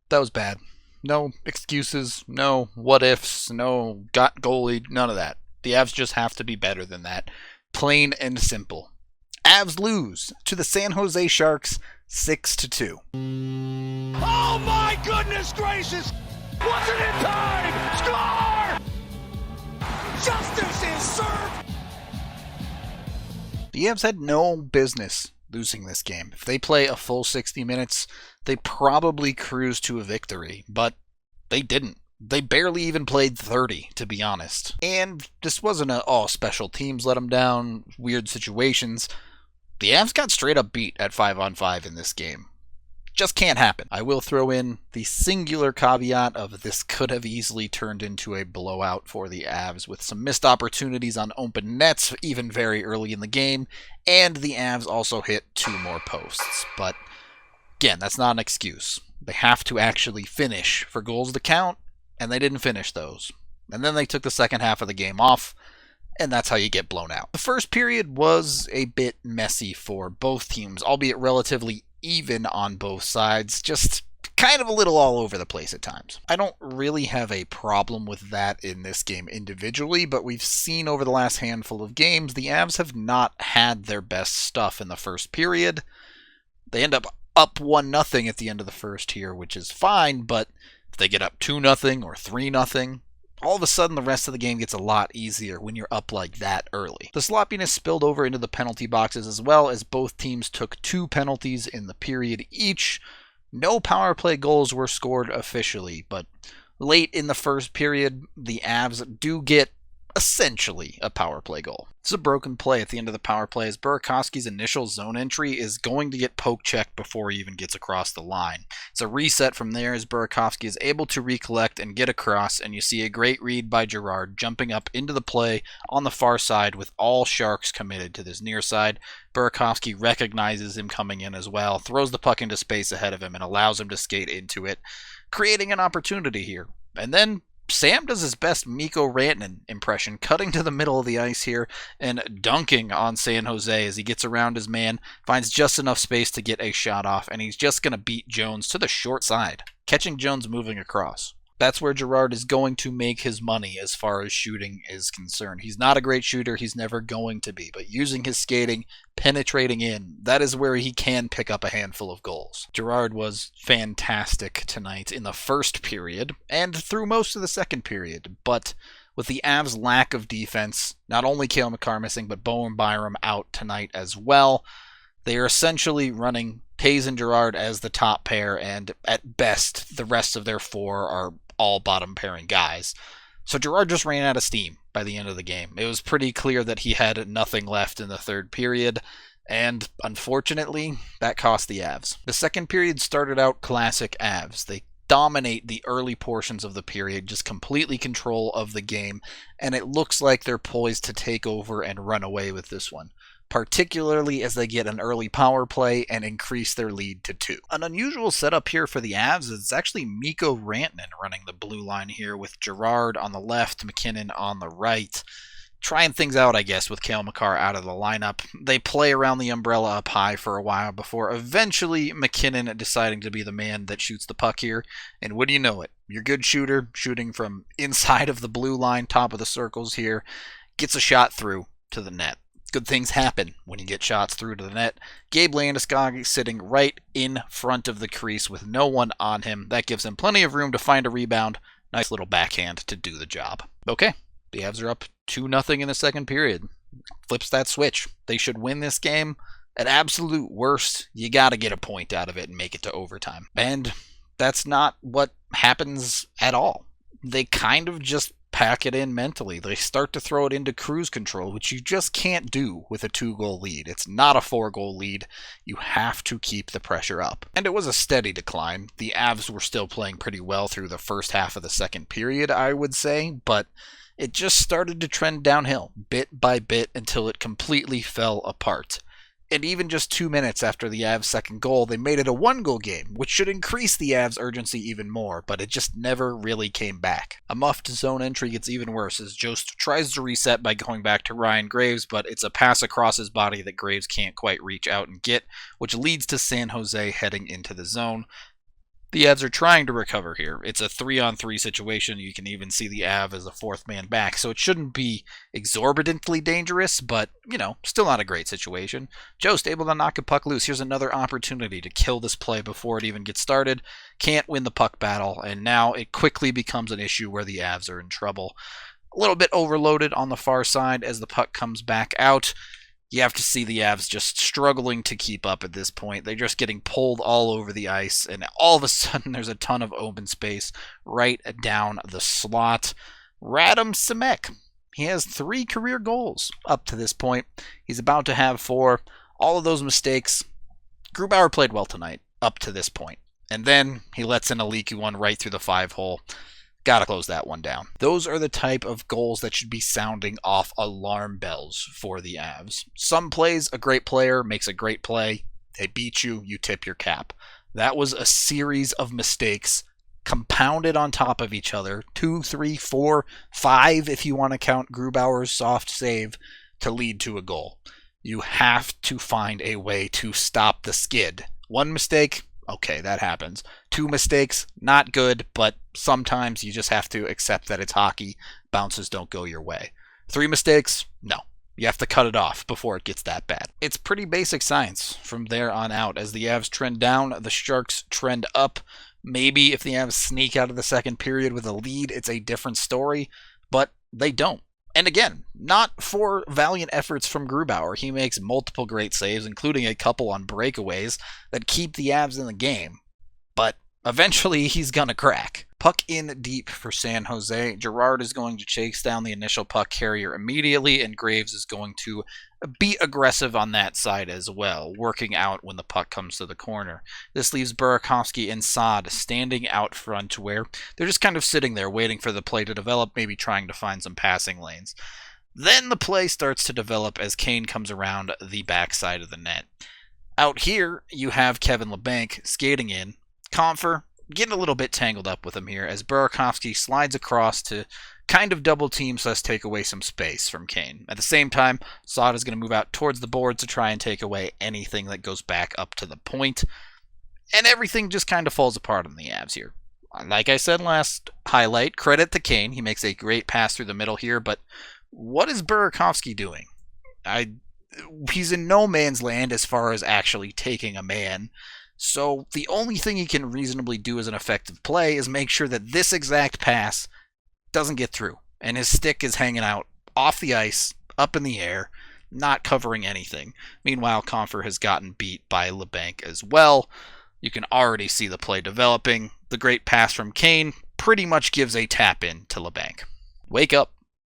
That was bad. No excuses, no what ifs, no got goalie, none of that. The Avs just have to be better than that. Plain and simple. Avs lose to the San Jose Sharks 6-2. Oh my goodness gracious! Wasn't it time? Score! Justice is served! The Avs had no business losing this game. If they play a full 60 minutes, they probably cruise to a victory, but they didn't. They barely even played 30, to be honest. And this wasn't special teams let them down, weird situations. The Avs got straight up beat at 5-on-5 in this game. Just can't happen. I will throw in the singular caveat of this could have easily turned into a blowout for the Avs with some missed opportunities on open nets even very early in the game, and the Avs also hit 2 more posts. But again, that's not an excuse. They have to actually finish for goals to count, and they didn't finish those. And then they took the second half of the game off, and that's how you get blown out. The first period was a bit messy for both teams, albeit relatively even on both sides, just kind of a little all over the place at times. I don't really have a problem with that in this game individually, but we've seen over the last handful of games, the Avs have not had their best stuff in the first period. They end up 1-0 at the end of the first here, which is fine, but if they get up 2-0 or 3-0, all of a sudden the rest of the game gets a lot easier when you're up like that early. The sloppiness spilled over into the penalty boxes as well, as both teams took 2 penalties in the period each. No power play goals were scored officially, but late in the first period, the Avs do get essentially a power play goal. It's a broken play at the end of the power play as Burakovsky's initial zone entry is going to get poke checked before he even gets across the line. It's a reset from there as Burakovsky is able to recollect and get across, and you see a great read by Girard jumping up into the play on the far side with all Sharks committed to this near side. Burakovsky recognizes him coming in as well, throws the puck into space ahead of him and allows him to skate into it, creating an opportunity here. And then Sam does his best Mikko Rantanen impression, cutting to the middle of the ice here and dunking on San Jose as he gets around his man, finds just enough space to get a shot off, and he's just going to beat Jones to the short side, catching Jones moving across. That's where Girard is going to make his money as far as shooting is concerned. He's not a great shooter, he's never going to be, but using his skating, penetrating in, that is where he can pick up a handful of goals. Girard was fantastic tonight in the first period, and through most of the second period, but with the Avs' lack of defense, not only Cale Makar missing, but Bowen Byram out tonight as well, they are essentially running Taves and Girard as the top pair, and at best, the rest of their 4 are all bottom pairing guys. So Girard just ran out of steam by the end of the game. It was pretty clear that he had nothing left in the third period, and unfortunately, that cost the Avs. The second period started out classic Avs. They dominate the early portions of the period, just completely control of the game, and it looks like they're poised to take over and run away with this one, particularly as they get an early power play and increase their lead to 2. An unusual setup here for the Avs is it's actually Mikko Rantanen running the blue line here with Girard on the left, McKinnon on the right. Trying things out, I guess, with Cale Makar out of the lineup. They play around the umbrella up high for a while before eventually McKinnon deciding to be the man that shoots the puck here. And wouldn't you know it, your good shooter, shooting from inside of the blue line, top of the circles here, gets a shot through to the net. Good things happen when you get shots through to the net. Gabe Landeskog sitting right in front of the crease with no one on him. That gives him plenty of room to find a rebound. Nice little backhand to do the job. Okay, the Avs are up 2-0 in the second period. Flips that switch. They should win this game. At absolute worst, you got to get a point out of it and make it to overtime. And that's not what happens at all. They kind of just pack it in mentally. They start to throw it into cruise control, which you just can't do with a 2-goal lead. It's not a 4-goal lead. You have to keep the pressure up. And it was a steady decline. The Avs were still playing pretty well through the first half of the second period, I would say, but it just started to trend downhill bit by bit until it completely fell apart. And even just 2 minutes after the Avs' second goal, they made it a 1-goal game, which should increase the Avs' urgency even more, but it just never really came back. A muffed zone entry gets even worse as Jost tries to reset by going back to Ryan Graves, but it's a pass across his body that Graves can't quite reach out and get, which leads to San Jose heading into the zone. The Avs are trying to recover here. It's a 3-on-3 situation. You can even see the Av as a fourth man back, so it shouldn't be exorbitantly dangerous, but, still not a great situation. Jost able to knock a puck loose. Here's another opportunity to kill this play before it even gets started. Can't win the puck battle, and now it quickly becomes an issue where the Avs are in trouble. A little bit overloaded on the far side as the puck comes back out. You have to see the Avs just struggling to keep up at this point. They're just getting pulled all over the ice, and all of a sudden there's a ton of open space right down the slot. Radim Simek. He has 3 career goals up to this point. He's about to have 4. All of those mistakes. Grubauer played well tonight up to this point. And then he lets in a leaky one right through the 5-hole. Gotta close that one down. Those are the type of goals that should be sounding off alarm bells for the Avs. Some plays, a great player makes a great play. They beat you, you tip your cap. That was a series of mistakes compounded on top of each other. 2, 3, 4, 5 if you want to count Grubauer's soft save to lead to a goal. You have to find a way to stop the skid. One mistake, okay, that happens. 2 mistakes, not good, but sometimes you just have to accept that it's hockey. Bounces don't go your way. 3 mistakes, no. You have to cut it off before it gets that bad. It's pretty basic science from there on out. As the Avs trend down, the Sharks trend up. Maybe if the Avs sneak out of the second period with a lead, it's a different story, but they don't. And again, not for valiant efforts from Grubauer. He makes multiple great saves, including a couple on breakaways that keep the Avs in the game. But eventually, he's going to crack. Puck in deep for San Jose. Girard is going to chase down the initial puck carrier immediately, and Graves is going to be aggressive on that side as well, working out when the puck comes to the corner. This leaves Burakovsky and Saad standing out front where they're just kind of sitting there waiting for the play to develop, maybe trying to find some passing lanes. Then the play starts to develop as Kane comes around the backside of the net. Out here, you have Kevin Labanc skating in. Comfer getting a little bit tangled up with him here as Burakovsky slides across to kind of double team / take away some space from Kane. At the same time, Saad is going to move out towards the board to try and take away anything that goes back up to the point. And everything just kind of falls apart on the Avs here. Like I said last highlight, credit to Kane. He makes a great pass through the middle here, but what is Burakovsky doing? He's in no man's land as far as actually taking a man. So the only thing he can reasonably do as an effective play is make sure that this exact pass doesn't get through, and his stick is hanging out off the ice, up in the air, not covering anything. Meanwhile, Comfer has gotten beat by Labanc as well. You can already see the play developing. The great pass from Kane pretty much gives a tap-in to Labanc. Wake up.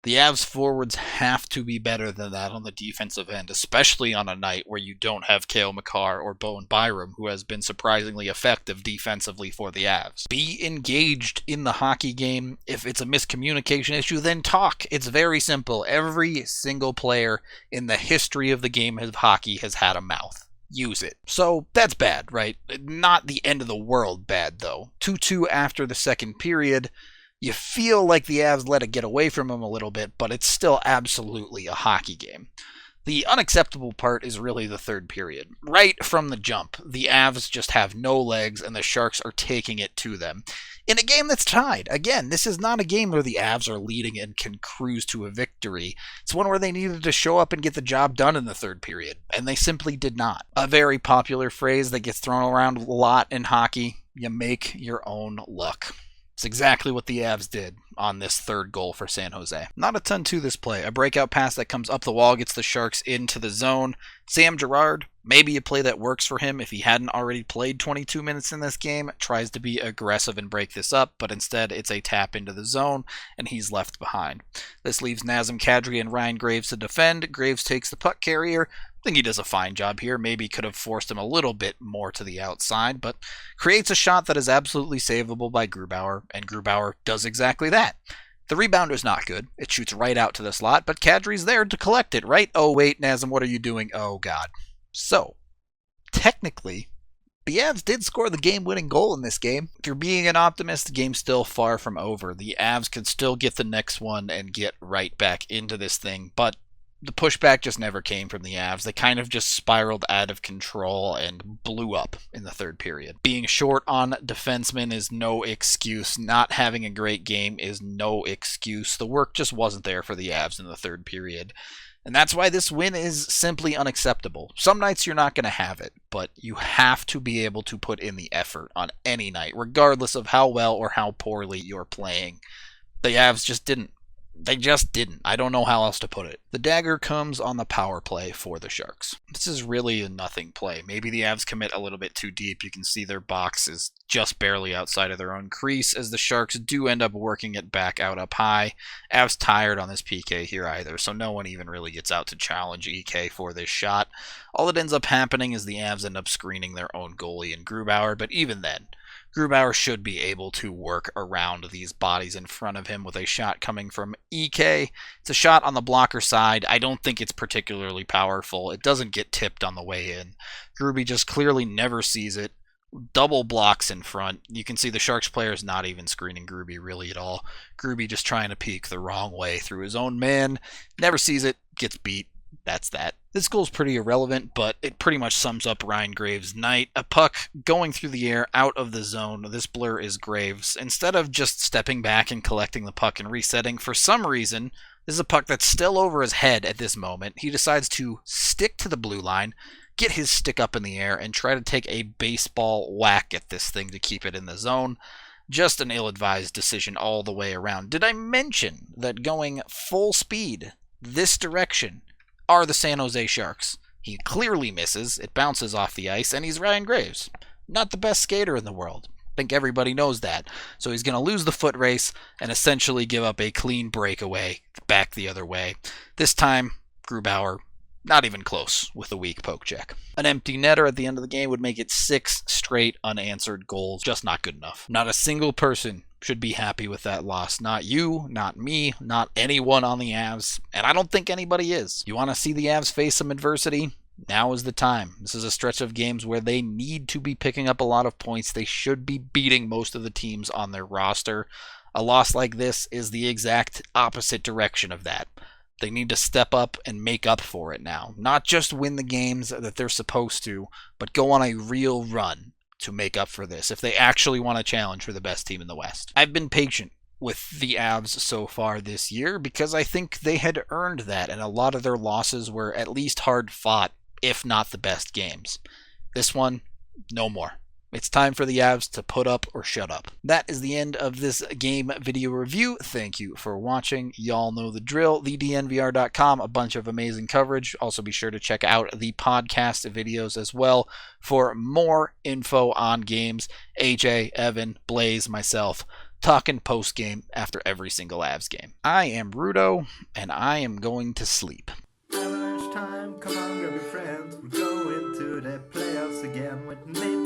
The Avs forwards have to be better than that on the defensive end, especially on a night where you don't have Cale Makar or Bowen Byram, who has been surprisingly effective defensively for the Avs. Be engaged in the hockey game. If it's a miscommunication issue, then talk. It's very simple. Every single player in the history of the game of hockey has had a mouth. Use it. So that's bad, right? Not the end of the world bad, though. 2-2 after the second period. You feel like the Avs let it get away from them a little bit, but it's still absolutely a hockey game. The unacceptable part is really the third period. Right from the jump, the Avs just have no legs, and the Sharks are taking it to them. In a game that's tied. Again, this is not a game where the Avs are leading and can cruise to a victory. It's one where they needed to show up and get the job done in the third period, and they simply did not. A very popular phrase that gets thrown around a lot in hockey: you make your own luck. It's exactly what the Avs did on this third goal for San Jose. Not a ton to this play. A breakout pass that comes up the wall gets the Sharks into the zone. Sam Girard, maybe a play that works for him if he hadn't already played 22 minutes in this game, tries to be aggressive and break this up, but instead it's a tap into the zone, and he's left behind. This leaves Nazem Kadri and Ryan Graves to defend. Graves takes the puck carrier. I think he does a fine job here. Maybe could have forced him a little bit more to the outside, but creates a shot that is absolutely savable by Grubauer, and Grubauer does exactly that. The rebounder's not good. It shoots right out to the slot, but Kadri's there to collect it, right? Oh, wait, Nazem, what are you doing? Oh, God. So, technically, the Avs did score the game-winning goal in this game. If you're being an optimist, the game's still far from over. The Avs can still get the next one and get right back into this thing, but the pushback just never came from the Avs. They kind of just spiraled out of control and blew up in the third period. Being short on defensemen is no excuse. Not having a great game is no excuse. The work just wasn't there for the Avs in the third period. And that's why this win is simply unacceptable. Some nights you're not going to have it, but you have to be able to put in the effort on any night, regardless of how well or how poorly you're playing. The Avs just didn't. They just didn't. I don't know how else to put it. The dagger comes on the power play for the Sharks. This is really a nothing play. Maybe the Avs commit a little bit too deep. You can see their box is just barely outside of their own crease as the Sharks do end up working it back out up high. Avs tired on this PK here either, so no one even really gets out to challenge EK for this shot. All that ends up happening is the Avs end up screening their own goalie in Grubauer, but even then, Grubauer should be able to work around these bodies in front of him with a shot coming from EK. It's a shot on the blocker side. I don't think it's particularly powerful. It doesn't get tipped on the way in. Gruby just clearly never sees it. Double blocks in front. You can see the Sharks player is not even screening Gruby really at all. Gruby just trying to peek the wrong way through his own man. Never sees it. Gets beat. That's that. This goal's pretty irrelevant, but it pretty much sums up Ryan Graves' night. A puck going through the air, out of the zone. This blur is Graves. Instead of just stepping back and collecting the puck and resetting, for some reason, this is a puck that's still over his head at this moment. He decides to stick to the blue line, get his stick up in the air, and try to take a baseball whack at this thing to keep it in the zone. Just an ill-advised decision all the way around. Did I mention that going full speed this direction are the San Jose Sharks? He clearly misses, it bounces off the ice, and he's Ryan Graves. Not the best skater in the world. I think everybody knows that. So he's going to lose the foot race and essentially give up a clean breakaway back the other way. This time, Grubauer, not even close with a weak poke check. An empty netter at the end of the game would make it 6 straight unanswered goals. Just not good enough. Not a single person should be happy with that loss. Not you, not me, not anyone on the Avs, and I don't think anybody is. You want to see the Avs face some adversity? Now is the time. This is a stretch of games where they need to be picking up a lot of points. They should be beating most of the teams on their roster. A loss like this is the exact opposite direction of that. They need to step up and make up for it now. Not just win the games that they're supposed to, but go on a real run to make up for this if they actually want to challenge for the best team in the West. I've been patient with the Avs so far this year because I think they had earned that, and a lot of their losses were at least hard fought, if not the best games. This one, no more. It's time for the Avs to put up or shut up. That is the end of this game video review. Thank you for watching. Y'all know the drill. The DNVR.com, a bunch of amazing coverage. Also be sure to check out the podcast videos as well for more info on games. AJ, Evan, Blaze, myself, talking post-game after every single Avs game. I am Rudo, and I am going to sleep. Avalanche time, come on, grab your friends. We're going to the playoffs again with maybe